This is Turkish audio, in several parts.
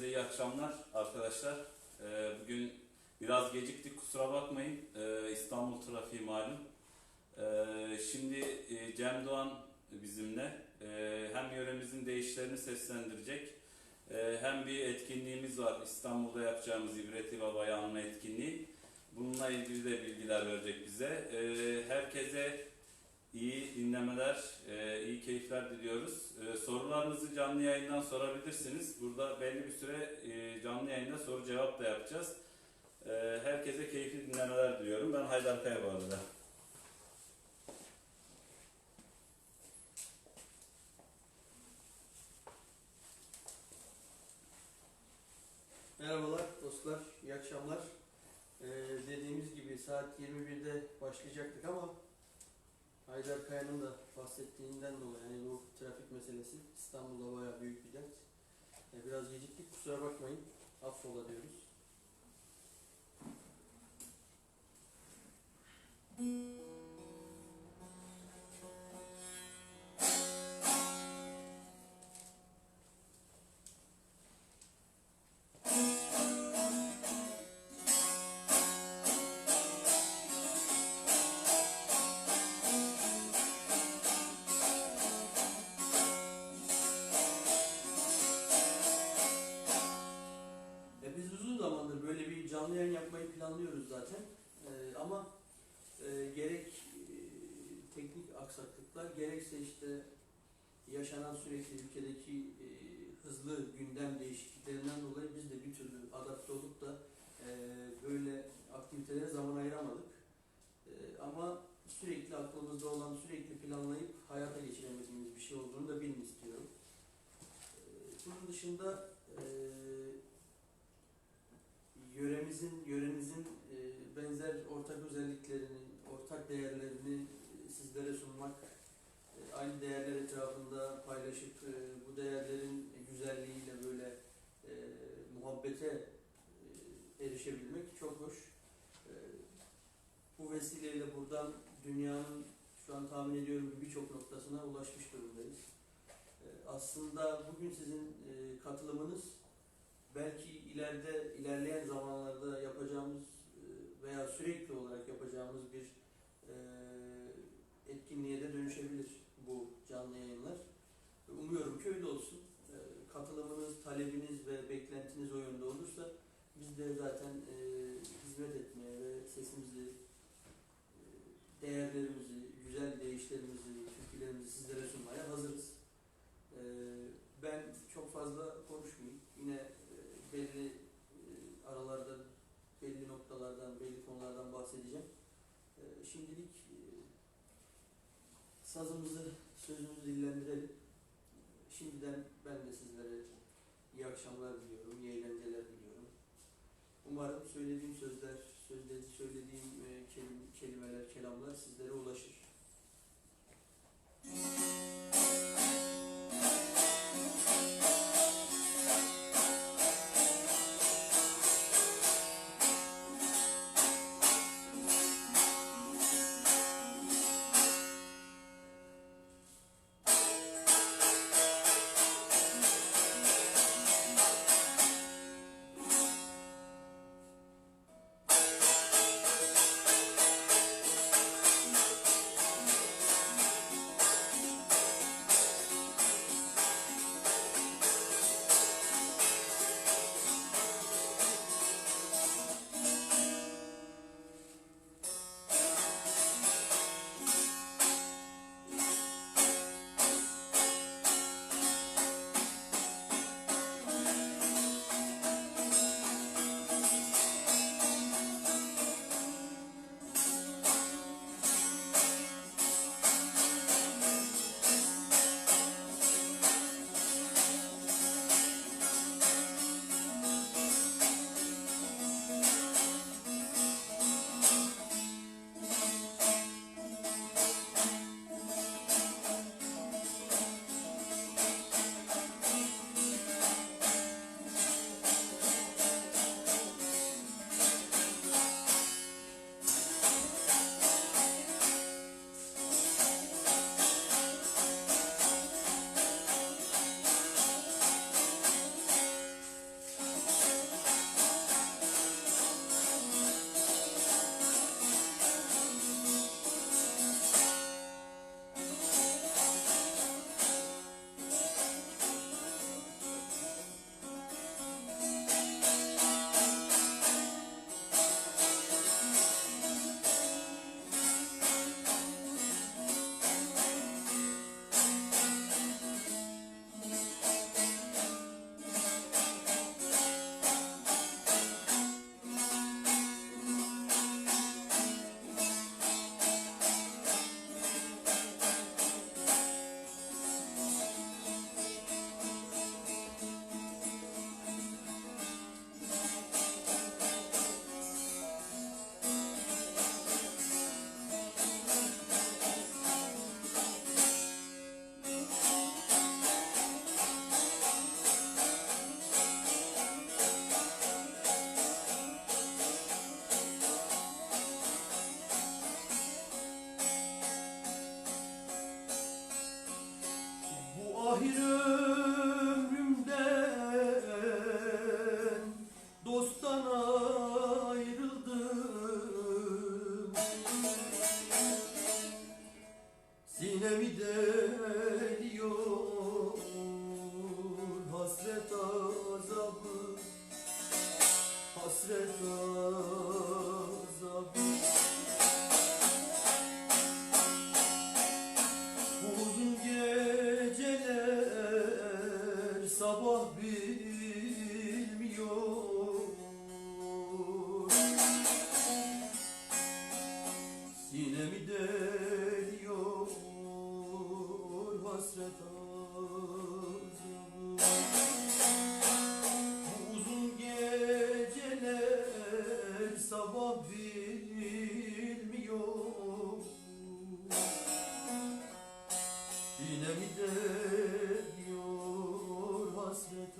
Herkese iyi akşamlar arkadaşlar. Bugün biraz geciktik, kusura bakmayın. İstanbul trafiği malum. Şimdi Cem Doğan bizimle. Hem yöremizin değişlerini seslendirecek. Hem bir etkinliğimiz var. İstanbul'da yapacağımız İbreti Baba'yı anma etkinliği. Bununla ilgili de bilgiler verecek bize. Herkese iyi dinlemeler, iyi keyifler diliyoruz. Sorularınızı canlı yayından sorabilirsiniz. Burada belli bir süre canlı yayında soru cevap da yapacağız. Herkese keyifli dinlemeler diliyorum. Ben Haydar Kaya bu arada. Merhabalar dostlar, iyi akşamlar. Dediğimiz gibi saat 21'de başlayacaktık ama Haydar Kaya'nın da bahsettiğinden dolayı yani bu trafik meselesi İstanbul'da bayağı büyük bir dert. Biraz geciktik, kusura bakmayın, affola diyoruz. Biz uzun zamandır böyle bir canlı yayın yapmayı planlıyoruz zaten. Ama gerek teknik aksaklıklar gerekse işte yaşanan sürekli ülkedeki hızlı gündem değişikliklerinden dolayı biz de bir türlü adapte olup da böyle aktivitelere zaman ayıramadık. Ama sürekli aklımızda olan, sürekli planlayıp hayata geçiremediğimiz bir şey olduğunu da bilin istiyorum. Bunun dışında yöremizin benzer ortak özelliklerini, ortak değerlerini sizlere sunmak, aynı değerler etrafında paylaşıp bu değerlerin güzelliğiyle böyle muhabbete erişebilmek çok hoş. Bu vesileyle buradan dünyanın şu an tahmin ediyorum birçok noktasına ulaşmış durumdayız. Aslında bugün sizin katılımınız belki ilerleyen zamanlarda yapacağımız veya sürekli olarak yapacağımız bir etkinliğe de dönüşebilir bu canlı yayınlar. Umuyorum ki öyle olsun. Katılımınız, talebiniz ve beklentiniz o yönde olursa biz de zaten hizmet etmeye ve sesimizi, değerlerimizi, güzel deyişlerimizi, türkülerimizi sizlere sunmaya hazırız. Ben çok fazla konuşmayayım. Yine belli aralarda, belli noktalardan, belli konulardan bahsedeceğim. Şimdilik sazımızı, sözümüzü dillendirelim. Şimdiden ben de sizlere iyi akşamlar diliyorum, iyi eğlenceler diliyorum. Umarım söylediğim sözler, söylediğim kelimeler, kelamlar sizlere ulaşır. Ahir ömrümden dosttan ayrıldım. Sinemi deliyor hasret azabı, hasret azabı. Uzun geceler sabah bilmiyor. Sinemi deliyor hasret azabı. Uzun geceler sabah bilmiyor. Yine mi de diyor hasret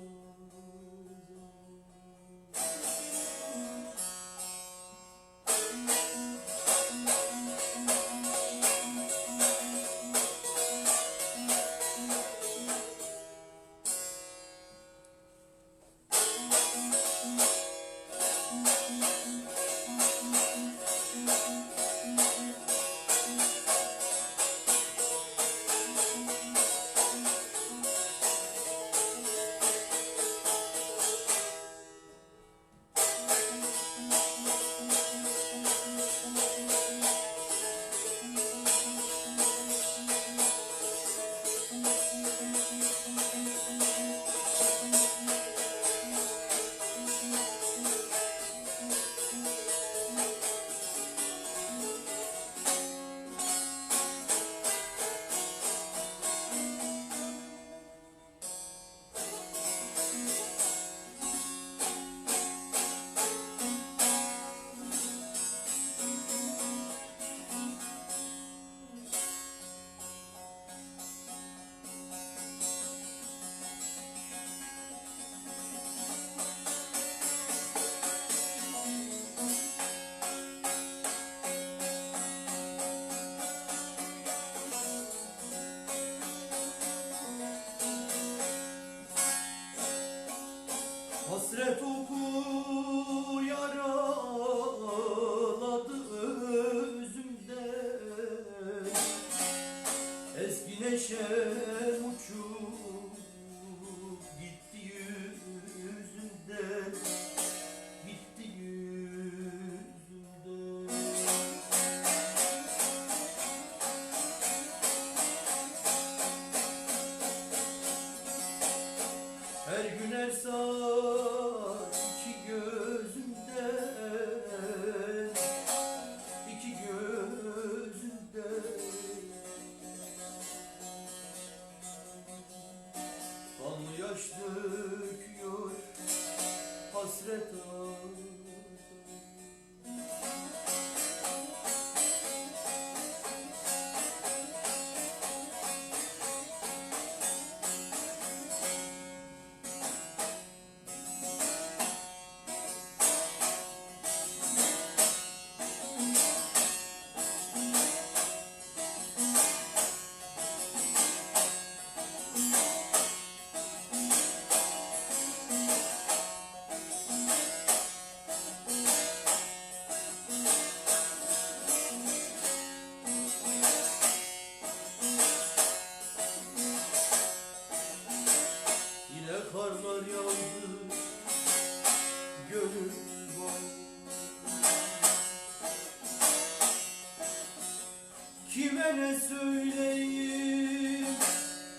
hasret oku yaraladı özümden. Eski neşem uçup gitti yüzünden, gitti yüzünden. Her gün her saat iki gözümden, iki gözümden. Kanlı yaş döküyor hasret ağır. Yine karlar yağdı gönül boyu. Kime ne söyleyeyim,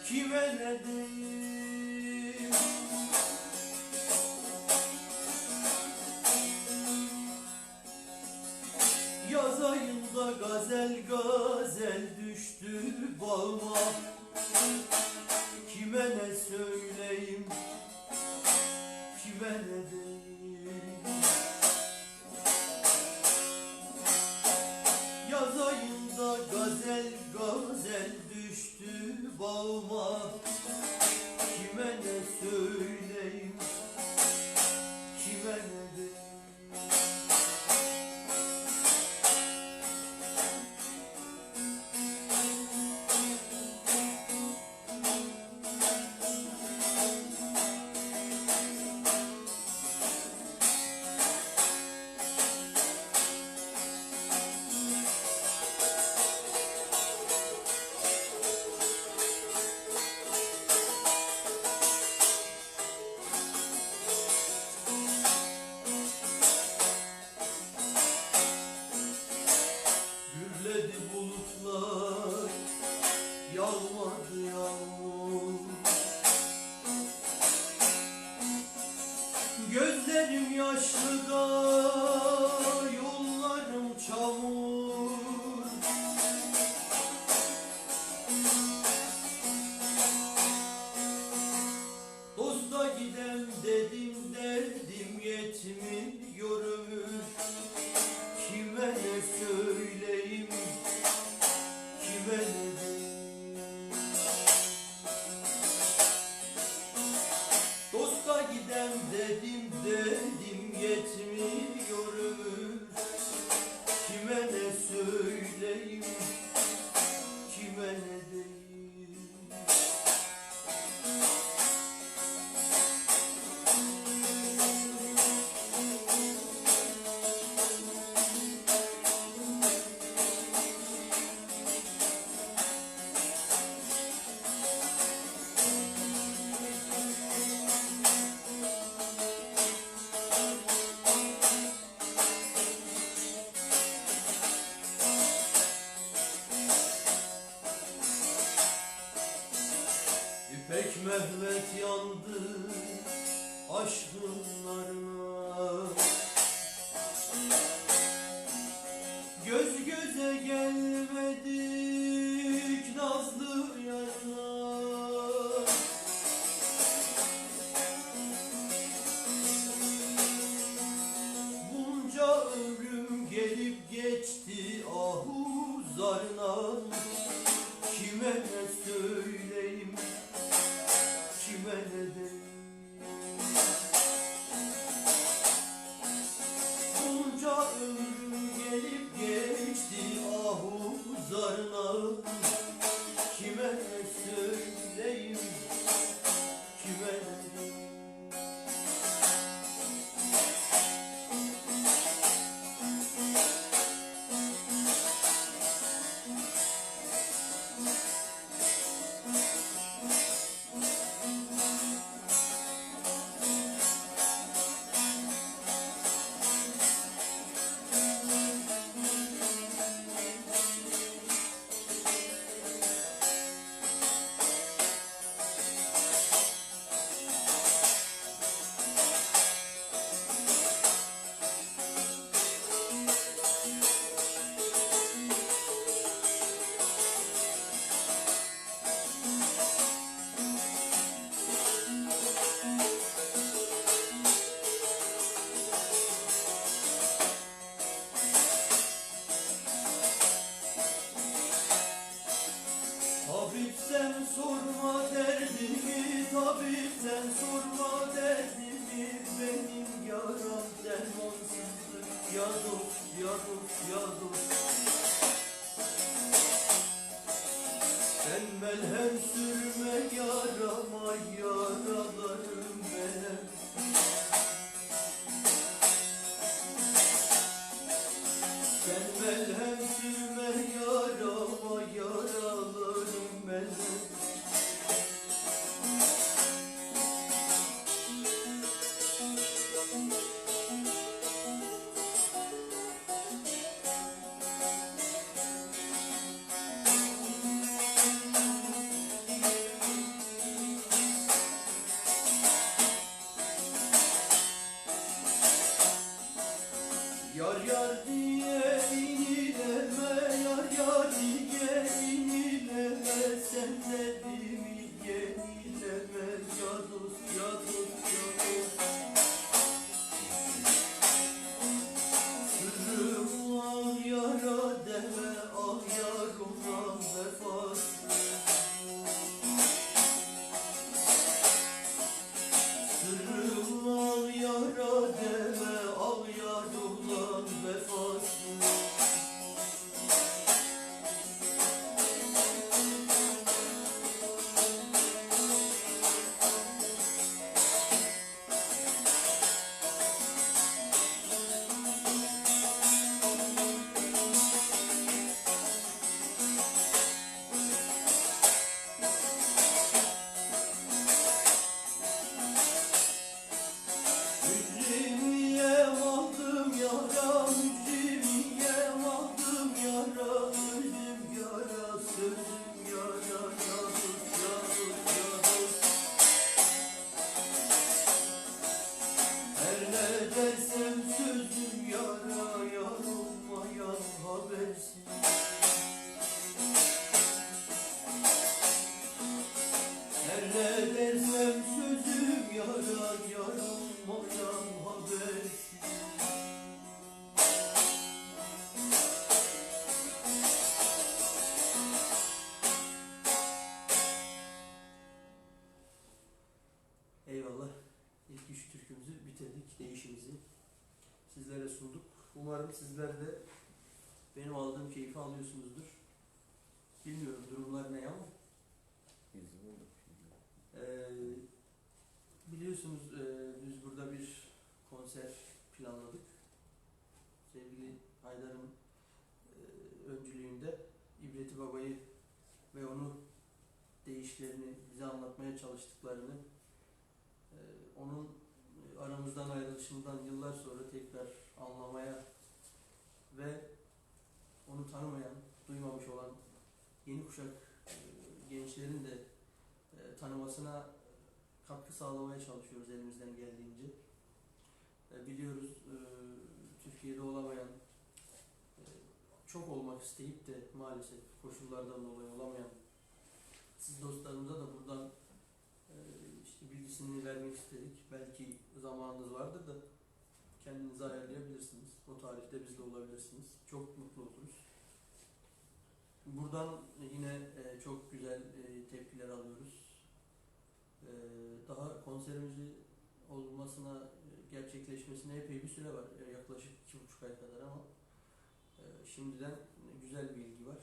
kime ne diyeyim. Yaz ayında gazel gazel düştü bağıma. Kime ne söyleyeyim, kime ne diyeyim. Yaz ayında gazel gazel düştü bağıma. Kime ne söyleyeyim, kime ne diyeyim. Pek Mehmet yandı aşkın narına. Göz göze gelmedik nazlı yarına. Bunca ömrüm gelip geçti ahu zarına. Kime ne söyleyeyim, kime ne deyim? Bunca ömrüm gelip geçti ahu zarına. Kime ne söyleyeyim, kime ne deyim? Tabip sen sorma derdimi, tabip sen sorma derdimi. Benim yaram dermansızdır, ya dost, ya dost, ya dost. Sen melhem sürme yarama, yaralarım benim. Sen melhem sürme yarama, yaralarım benim. Yar yar diye inileme, yar yar diye inileme. Sen dediğimi yenileme, ya dost, ya dost, ya dost. Sırrım al yara deme, al yar olan vefasız. Sırrım al yara deme, al yar olan vefasız. Mücrimiye aldım yara, mücrimiye aldım yara. Özüm yara, sözüm yara, ya dost, ya dost, ya dost. Her ne dersem sözüm yara, yar olmayan habersiz. Her ne dersem sözüm yara, yar olmayan habersiz. Eyvallah. İlk üç türkümüzü bitirdik, değişimizi sizlere sunduk. Umarım sizler de benim aldığım keyfi alıyorsunuzdur. Bilmiyorum durumlar ne ama. Biliyorsunuz biz burada bir konser planladık. Sevgili Haydar'ın öncülüğünde İbreti Baba'yı ve onu deyişlerini bize anlatmaya çalıştıklarını, onun aramızdan ayrılışından yıllar sonra tekrar anlamaya ve onu tanımayan, duymamış olan yeni kuşak gençlerin de tanımasına katkı sağlamaya çalışıyoruz elimizden geldiğince. Biliyoruz Türkiye'de olamayan, çok olmak isteyip de maalesef koşullardan dolayı olamayan siz dostlarımıza da buradan işte bilgisini vermek istedik. Belki zamanınız vardır da kendinizi ayarlayabilirsiniz. O tarihte bizle olabilirsiniz. Çok mutlu oluruz. Buradan yine çok güzel tepkiler alıyoruz. Daha konserimizi olmasına, gerçekleşmesine epey bir süre var. Yaklaşık 2,5 ay kadar ama şimdiden güzel bir ilgi var.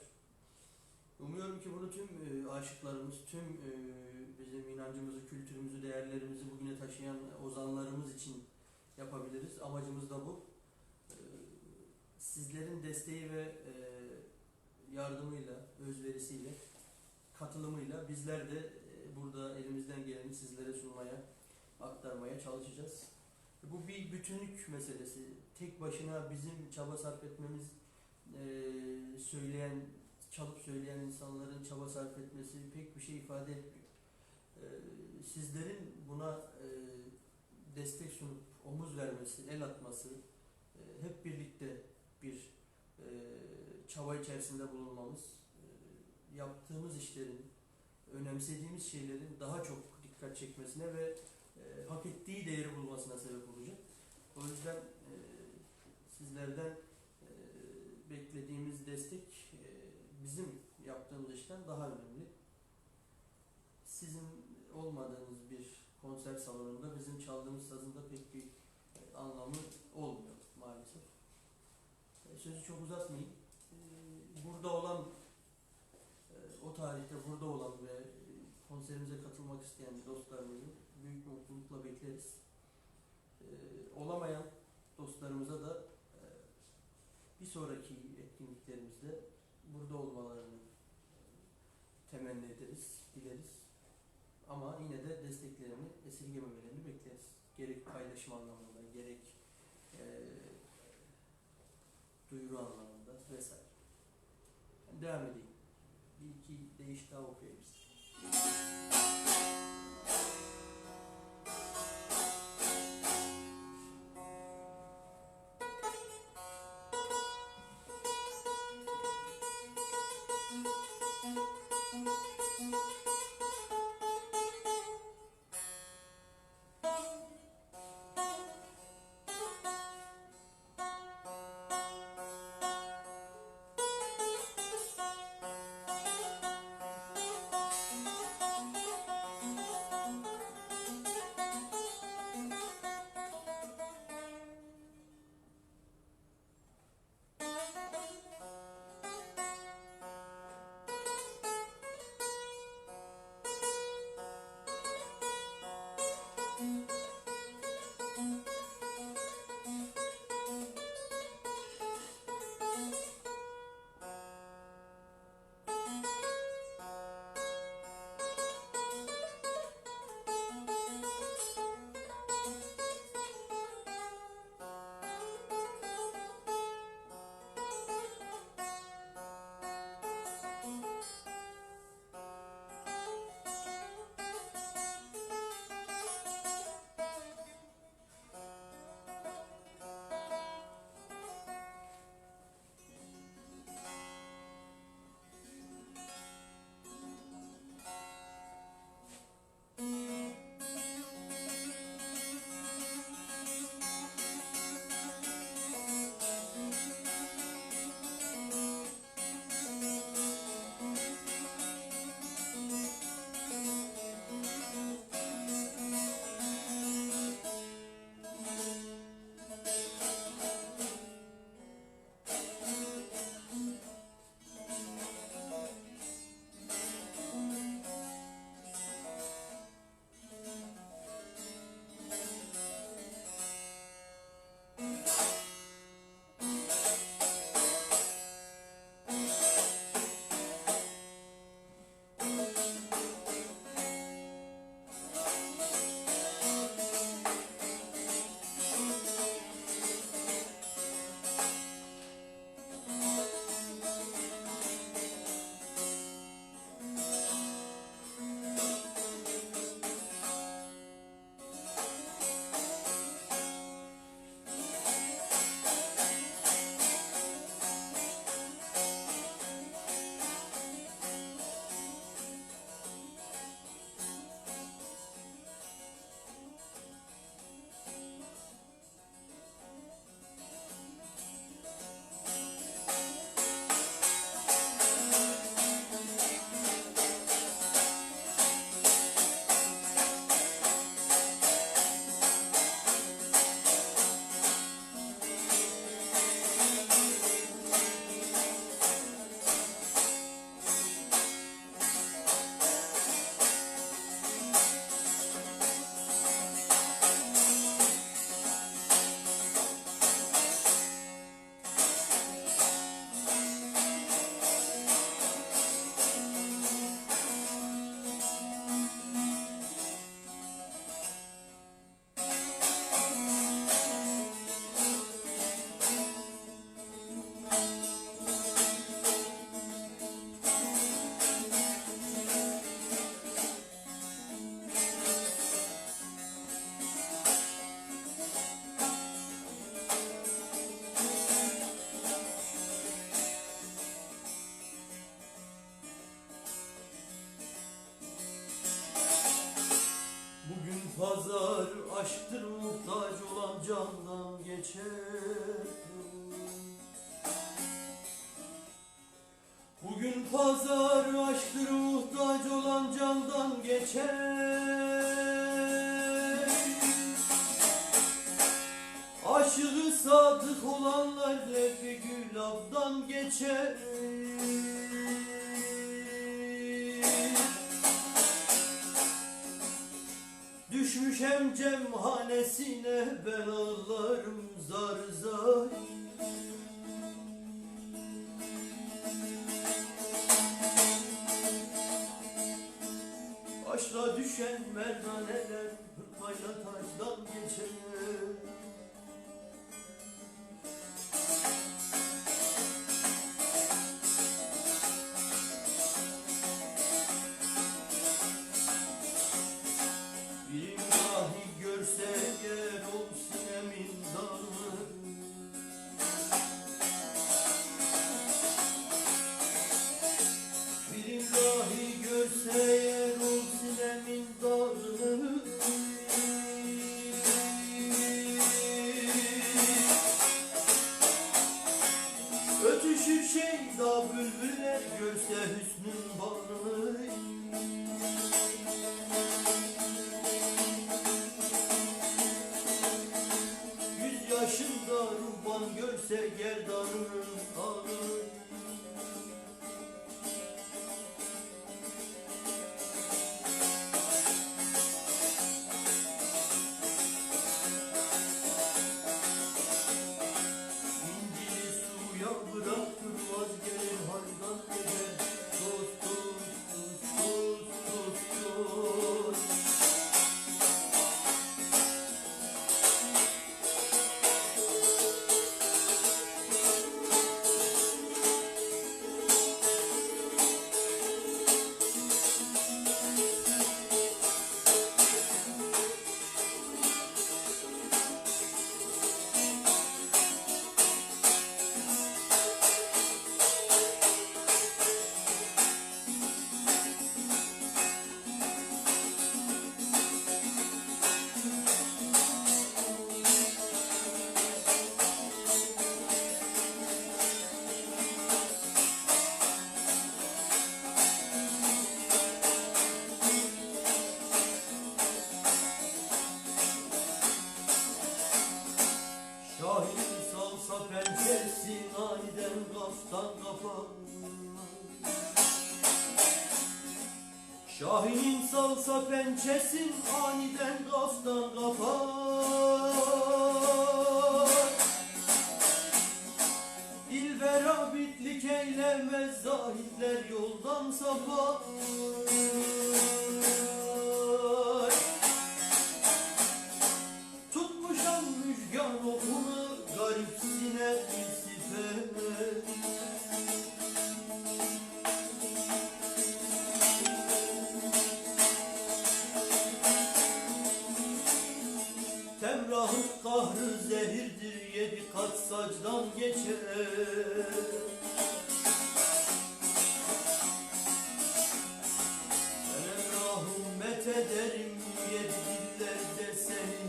Umuyorum ki bunu tüm aşıklarımız, tüm bizim inancımızı, kültürümüzü, değerlerimizi bugüne taşıyan ozanlarımız için yapabiliriz. Amacımız da bu. Sizlerin desteği ve yardımıyla, özverisiyle, katılımıyla bizler de burada elimizden geleni sizlere sunmaya, aktarmaya çalışacağız. Bu bir bütünlük meselesi. Tek başına bizim çaba sarf etmemiz, çalıp söyleyen insanların çaba sarf etmesi pek bir şey ifade etmiyor. Sizlerin buna destek sunup omuz vermesi, el atması, hep birlikte bir çaba içerisinde bulunmamız, yaptığımız işlerin, önemsediğimiz şeylerin daha çok dikkat çekmesine ve hak ettiği değeri bulmasına sebep olacak. O yüzden sizlerden beklediğimiz destek bizim yaptığımız işten daha önemli. Sizin olmadığınız bir konser salonunda bizim çaldığımız sazın da pek bir anlamı olmuyor maalesef. Sözü çok uzatmayayım. Burada olan, o tarihte burada olan ve konserimize katılmak isteyen dostlarımızı büyük mutlulukla bekleriz. Olamayan dostlarımıza da bir sonraki etkinliklerimizde burada olmalarını temenni ederiz, dileriz. Ama yine de desteklerini esirgememelerini bekleriz. Gerek paylaşım anlamında, gerek duyuru anlamında vesaire. Devam edeyim. Bir iki deyiş daha okuyabiliriz. pazar aşktır, muhtaç olan candan geçer. Bugün pazar aşktır, muhtaç olan candan geçer. Aşığı sadık olanlar levh-i gülabdan geçer. Düşmüşem cemhanesine, ben ağlarım zar zar. Aşra düşen merdaneler hırpayla taştan geçer. Bir dahi görse yer olsun emin dağı. Bir dahi görse yer olsun emin dağını. Ötüşür şeyda bülbüller, görse hüsnün bağını. Yaşında ruhban görse gerdanın ağını. İncili suya bıraktır, vazgeçer haldan eder. Dost dost dost dost dost. Şahin salsa pençesi, aniden kaftan kafa. Şahinin salsa pençesin, aniden kaftan kafa. Dilber abidlik eylemez, zahitler yoldan sapar. Tutmuşam müjgan okunu, garipsine iltifet. Temrahın kahrı zehirdir, 7 kat sacdan geçer. Ben emrahım met ederim, 7 dillerde seni.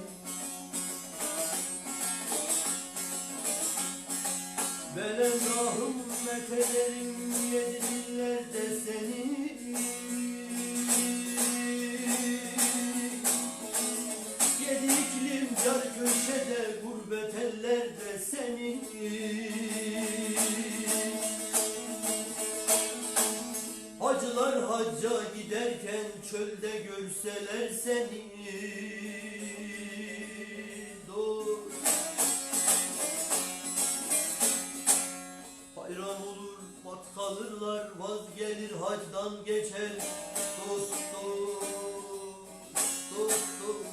Ben emrahım met ederim, 7 dillerde seni. Yedi iklim car köşede, gurbet ellerde seni. Hacılar hacca giderken, çölde görseler seni. Dost hayran olur, mat kalırlar, vaz gelir hacdan geçer. Dost dost dost dost.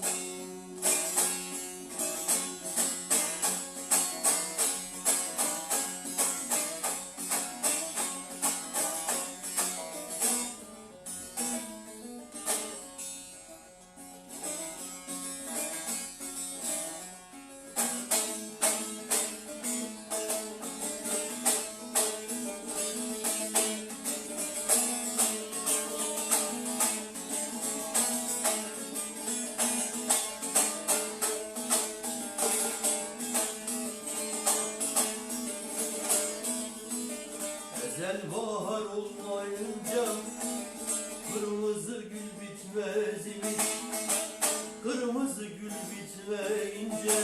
Kırmızı gül bitmeyince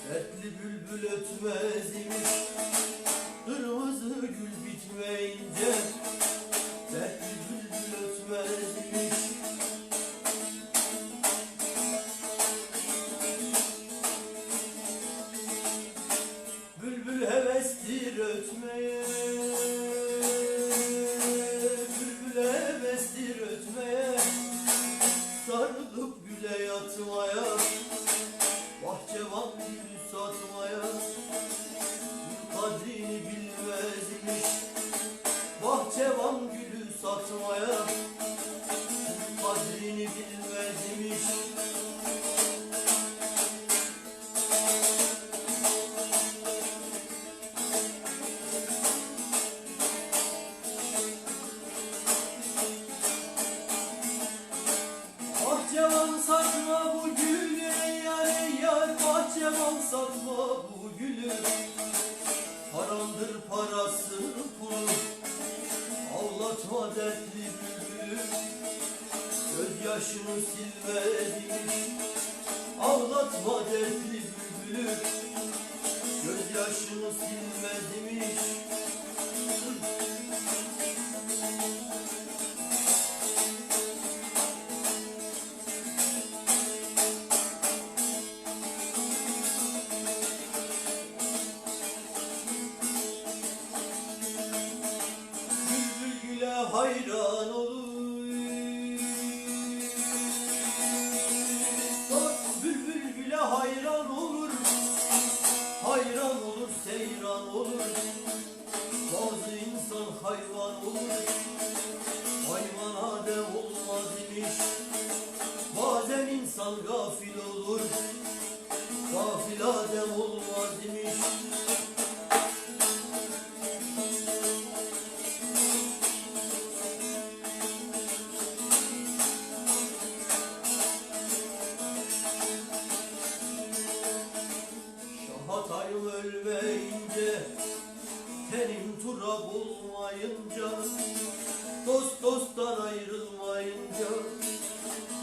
dertli bülbül ötmez imiş. Kırmızı gül bitmeyince dertli bülbül ötmez imiş. Bülbül hevestir ötmeye, bülbül hevestir ötmeye, sarılıp güle yatmaya, bahçıvan gülü satmaya, kadrini bilmez imiş. Bahçıvan gülü satmaya, kadrini bilmez imiş. Bahçıvan satma bu gülü, yar yar bahçıvan satma bu gülü. Haramdır parası pulu, ağlatma dertli bülbülü. Gözyaşını silmez imiş, ağlatma dertli bülbülü. Gözyaşını silmez imiş. Bülbül güle hayran olur, bülbül güle hayran olur, hayran olur, seyran olur. Bazı insan hayvan olur, hayvan Adem olmaz imiş. Bazen insan gafil olur, gafil Adem olmaz imiş. Şahatayım ölmeyince, tenim turab olmayınca, dost dosttan ayrılmayınca,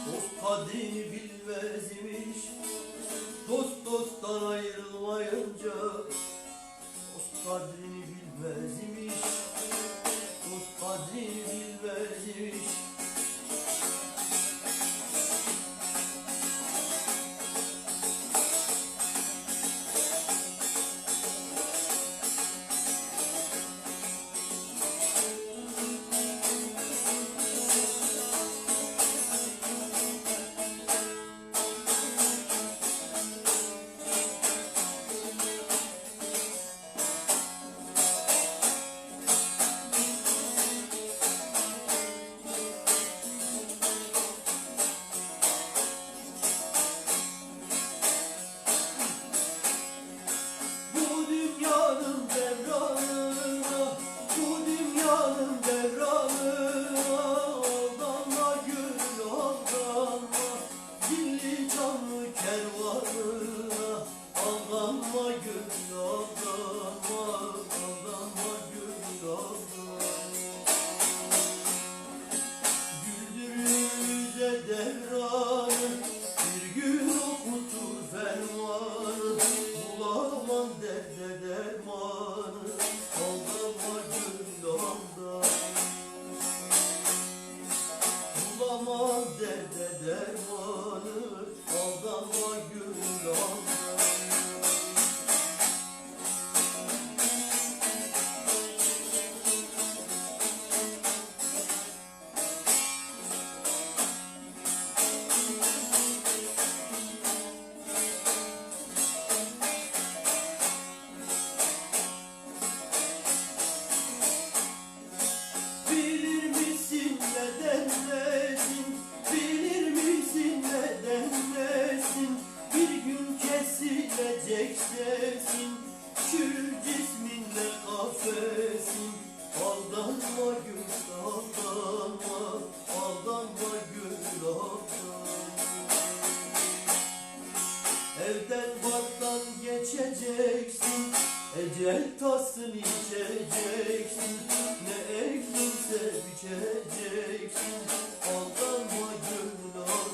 dost kadrini bilmez imiş. Dost dosttan ayrılmayınca, dost kadrini bilmez imiş. Dost kadrini bilmez imiş. Bu dünyanın devranı, bu dünyanın devranı, aldanma gül aldanma, dilli canlı kervanı, aldanma gül aldanma, aldanma gül aldanma. Güldürüze devranı, bir gün okutur fermanı, bulamam derde dermanı, aldama gül aldanma. Bulamam derde dermanı, aldama gül aldanma. Bilir misin neden nesin? Bilir misin neden nesin? Bir gün kesilecek sesin, çürür cisminle kafesin. Aldanma gül aldanma, aldanma gül aldanma. Evden barktan geçeceksin, ecel tasını içeceksin. Ne ektinse biçeceksin, aldanma gül aldanma.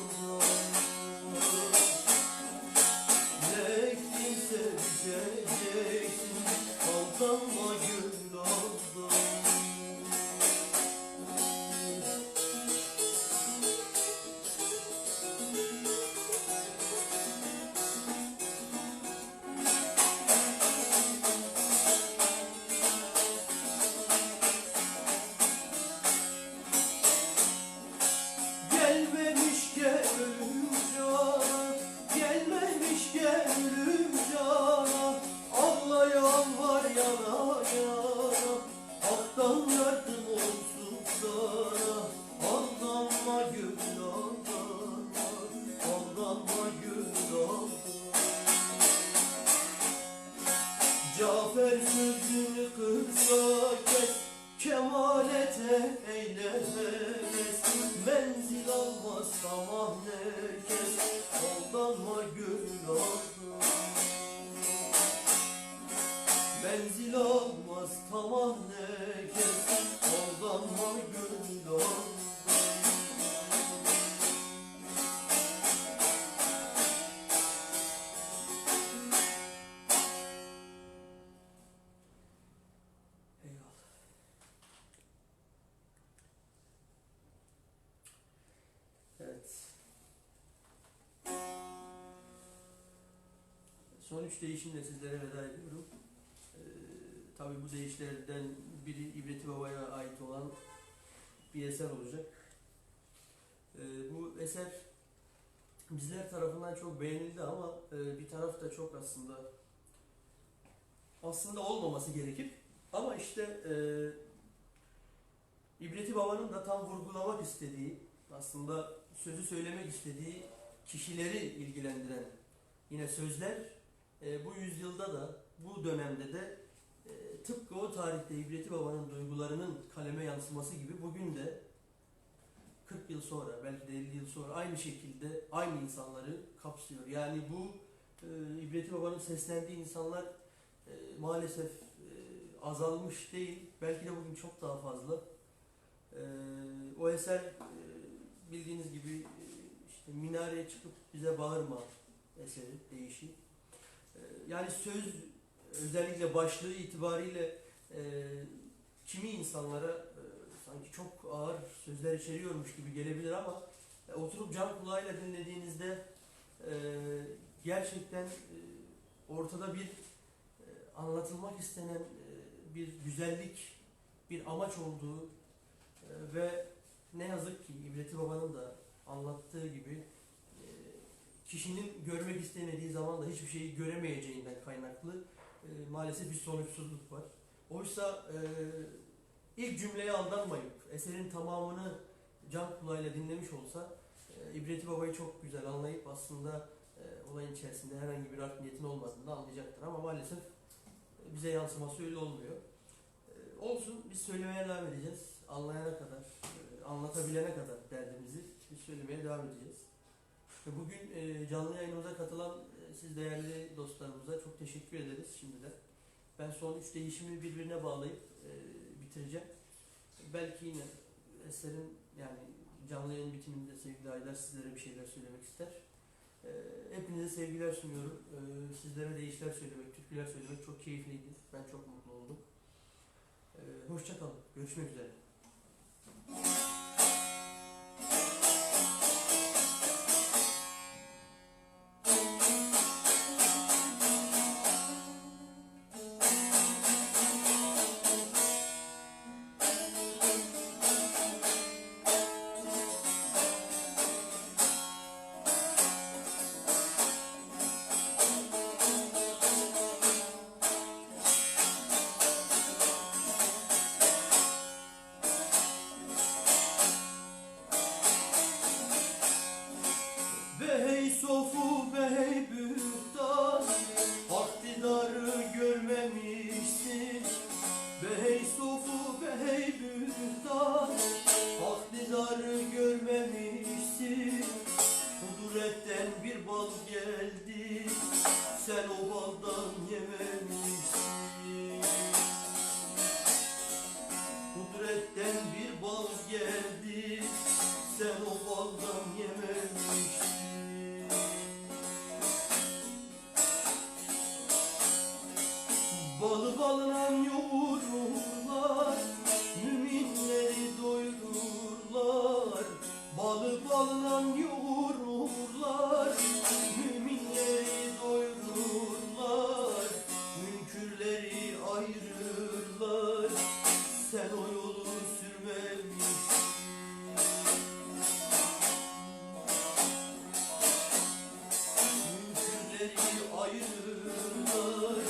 Son 3 değişimle sizlere veda ediyorum. Tabii bu değişlerden biri İbreti Baba'ya ait olan bir eser olacak. Bu eser bizler tarafından çok beğenildi ama bir taraf da çok aslında olmaması gerekir. Ama işte İbreti Baba'nın da tam vurgulamak istediği, aslında sözü söylemek istediği kişileri ilgilendiren yine sözler bu yüzyılda da, bu dönemde de tıpkı o tarihte İbreti Baba'nın duygularının kaleme yansıması gibi bugün de 40 yıl sonra, belki de 50 yıl sonra aynı şekilde aynı insanları kapsıyor. Yani bu İbreti Baba'nın seslendiği insanlar maalesef azalmış değil, belki de bugün çok daha fazla. O eser bildiğiniz gibi işte minareye çıkıp bize bağırma eseri, değişi. Yani söz özellikle başlığı itibariyle kimi insanlara sanki çok ağır sözler içeriyormuş gibi gelebilir ama oturup can kulağıyla dinlediğinizde gerçekten ortada bir anlatılmak istenen bir güzellik, bir amaç olduğu ve ne yazık ki İbreti Baba'nın da anlattığı gibi kişinin görmek istemediği zaman da hiçbir şeyi göremeyeceğinden kaynaklı maalesef bir sonuçsuzluk var. Oysa ilk cümleye aldanmayıp eserin tamamını can kulağıyla dinlemiş olsa İbreti Baba'yı çok güzel anlayıp aslında olayın içerisinde herhangi bir art niyetin olmadığını da anlayacaktır. Ama maalesef bize yansıması öyle olmuyor. Olsun, biz söylemeye devam edeceğiz. Anlayana kadar, anlatabilene kadar derdimizi biz söylemeye devam edeceğiz. Bugün canlı yayınımıza katılan siz değerli dostlarımıza çok teşekkür ederiz şimdiden. Ben son 3 değişimi birbirine bağlayıp bitireceğim. Belki yine eserin, yani canlı yayın bitiminde sevgili Aydar sizlere bir şeyler söylemek ister. Hepinize sevgiler sunuyorum. Sizlere değişler söylemek, türküler söylemek çok keyifliydi. Ben çok mutlu oldum. Hoşça kalın. Görüşmek üzere. Behey sofu behey bühtan, aktidarı görmemişsin. Behey sofu behey bühtan, aktidarı görmemişsin. Kuduretten bir bal geldi, sen o baldan yememişsin. Kudretten bir bal geldi, sen o baldan yememişsin. Balı balından yoğururlar, müminleri doyururlar. Balı balından yoğururlar, müminleri doyururlar. Münkürleri ayırırlar, sen o yolu sürmemişsin. Münkürleri ayırırlar,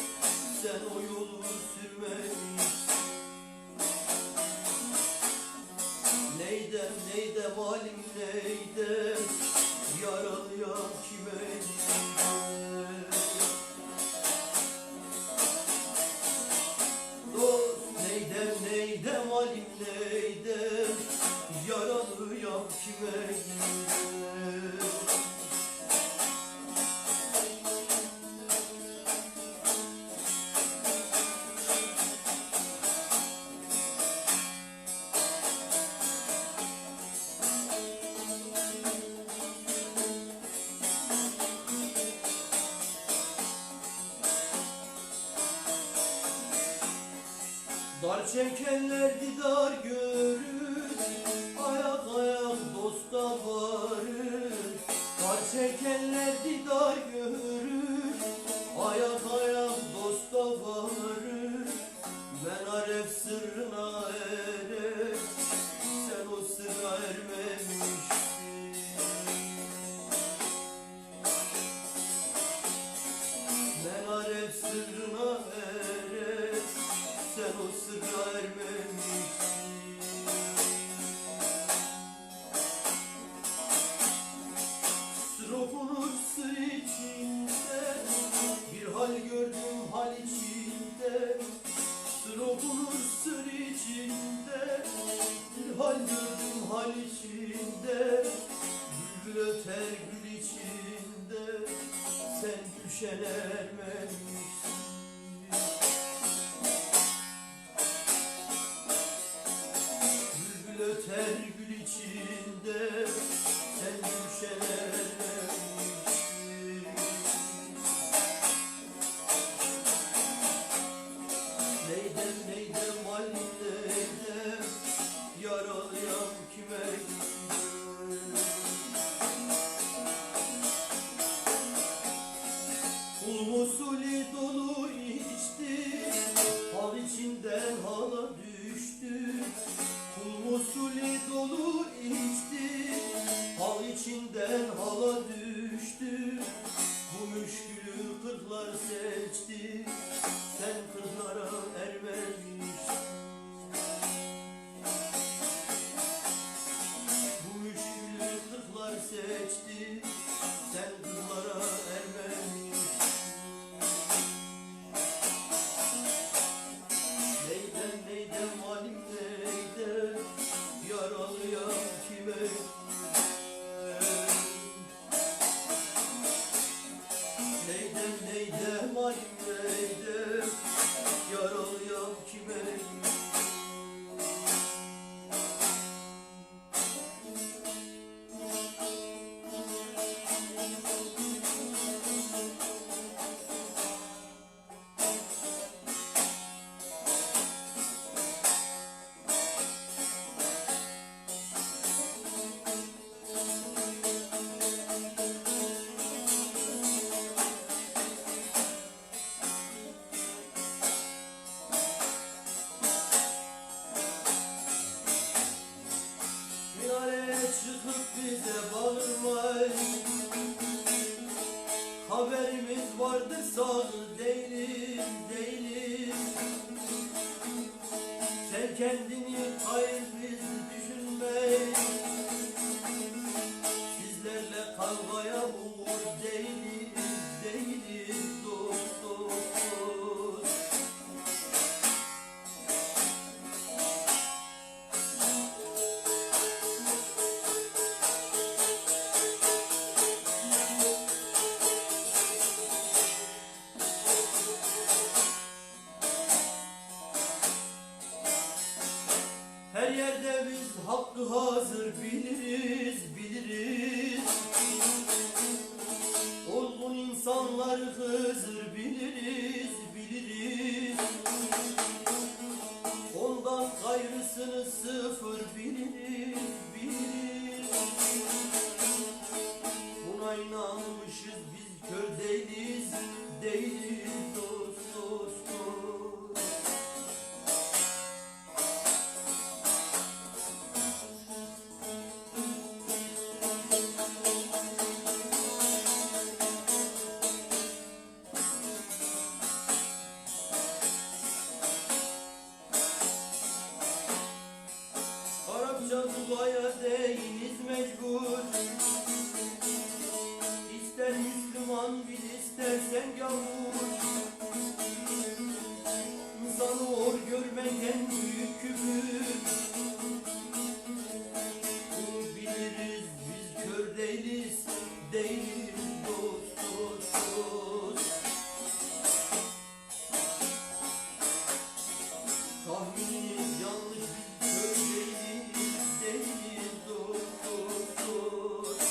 sen o yolu sürmemişsin. Neydem neydem halim neydem, yaralıyam kime neydem. Dost neydem neydem halim neydem, yaralıyam kime neydem. Dar çekenler didar görür, ayak ayak dosta varır. Dar çekenler didar görür, gül içinde sen gülşen ermemişsin. Bülbül öter gül içinde sen gülşen ermemişsin. Neydem neydem halim neydem, yaralıyam kime gidem. Kul musuli dolu içti, hal içinden hala düştü. Kul musuli dolu içti, hal içinden hala düştü. Bu müşkülü kırklar seçti, sen kırklara ermemişsin. Bu müşkülü kırklar seçti, sen kırklara ermemişsin. Neydem neydem halim neydem, yaralıyam kime gidem. Neydem neydem halim neydem, yaralıyam kime gidem. Minareye çıkıp bize bağırmayın, haberimiz vardır sağır değiliz, değiliz. Sen kendini hayır biz düşünmeyin, sizlerle kavgaya uğur değiliz, değiliz dost dost dost. Her yerde biz hakkı hazır biliriz, biliriz. Olgun insanları Hızır biliriz, biliriz. Ondan gayrısını sıfır biliriz, biliriz. Buna inanmışız biz kör değiliz, değiliz dost dost dost. Arapça Zula'ya değiniz mecbur. İster Müslüman bil istersen gavur. İnsanı hor görmek en büyük küfür. Bunu biliriz biz kör değiliz, değiliz dost dost dost. Tahmininiz yanlış biz kör değiliz, değiliz dost dost dost.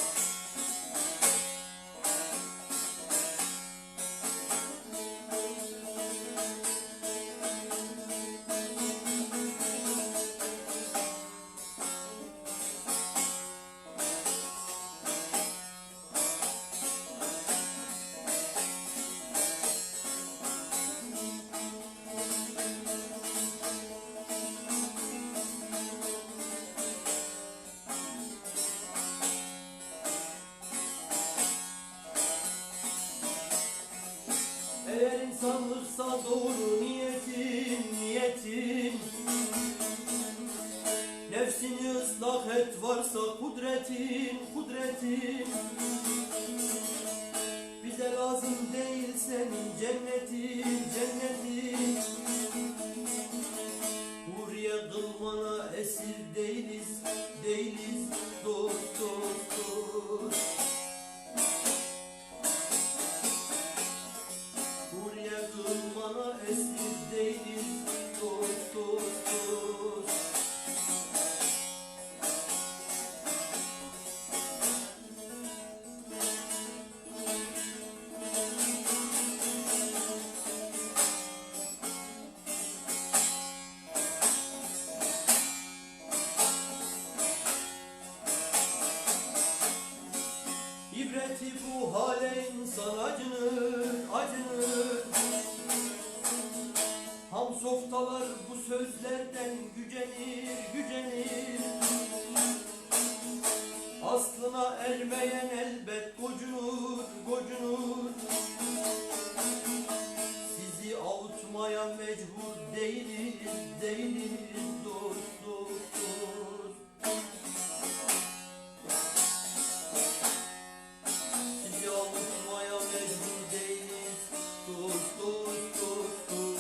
Eğer insanlıksa doğru niyetin, niyetin. Nefsini ıslah et varsa kudretin, kudretin. Bize lazım değil senin cennetin, cennetin. Huriye kılmana esir değiliz, değiliz dost dost dost. İbreti bu hale insan acınır, acınır. Ham softalar bu sözlerden gücenir, gücenir. Aslına ermeyen elbet gocunur, gocunur. Sizi avutmaya mecbur değiliz, değiliz dost, dost, dost. Sizi avutmaya mecbur değiliz dost, dost, dost, dost.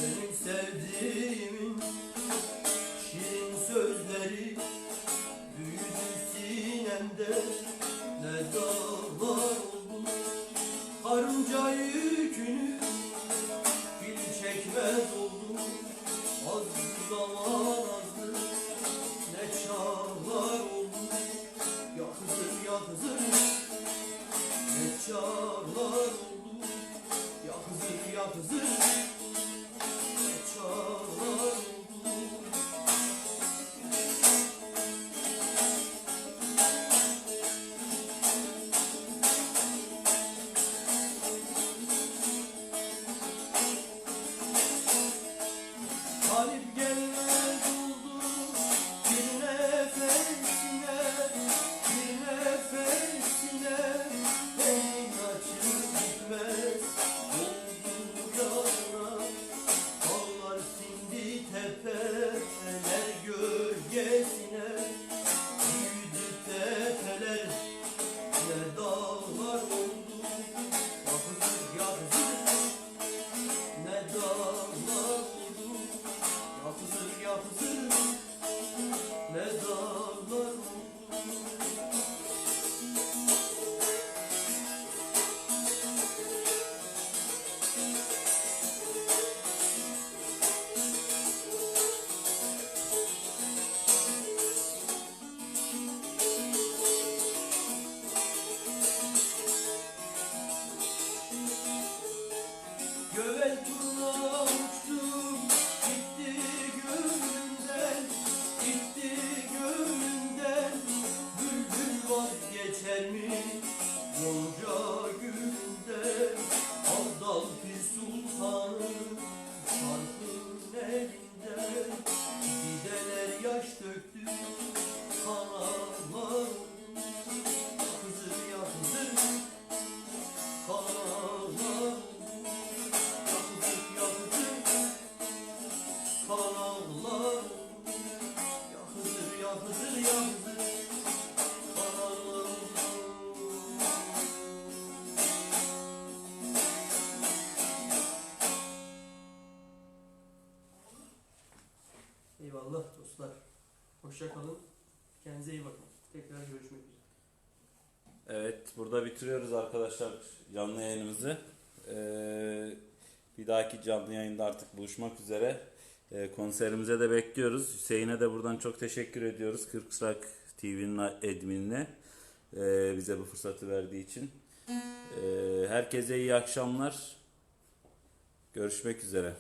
Benim sevdiğimin şirin sözleri büyüdü sinemde, ne dağlar oldu. Karınca yükünü fil çekmez oldu. Azdı zaman azdı, ne çağlar oldu. Ya Hızır, ya Hızır, ne çağlar oldu. Ya Hızır, ya Hızır, ne çağlar oldu. Talip gelmez oldu bir nefesine, bir nefesine. Elin açıp gitmez oldu yana. Dağlar sindi tepeler gölgesine. Büyüdü tepeler, ne dağlar oldu. Ya Hızır, ya Hızır, ne dağlar oldu. Ya Hızır, ya Hızır, ne dağlar oldu. Gövel turuna uçtum, gitti gönlümden, gitti gönlümden. Bülbül vazgeçer mi Gonca gülünden? Abdal Pir Sultan'ın şarkın elinden. Gideler yaş döktü, kanalar oldu. Ya Hızır, ya Hızır, kanalar oldu. Ya Hızır, ya Hızır, kanalar oldu. Ya Hızır, ya Hızır, ya Hızır, kanalar oldu. Eyvallah dostlar. Hoşça kalın. Kendinize iyi bakın. Tekrar görüşmek üzere. Evet, burada bitiriyoruz arkadaşlar canlı yayınımızı. Bir dahaki canlı yayında artık buluşmak üzere. Konserimize de bekliyoruz. Hüseyin'e de buradan çok teşekkür ediyoruz. Kırksak TV'nin adminine bize bu fırsatı verdiği için. Herkese iyi akşamlar. Görüşmek üzere.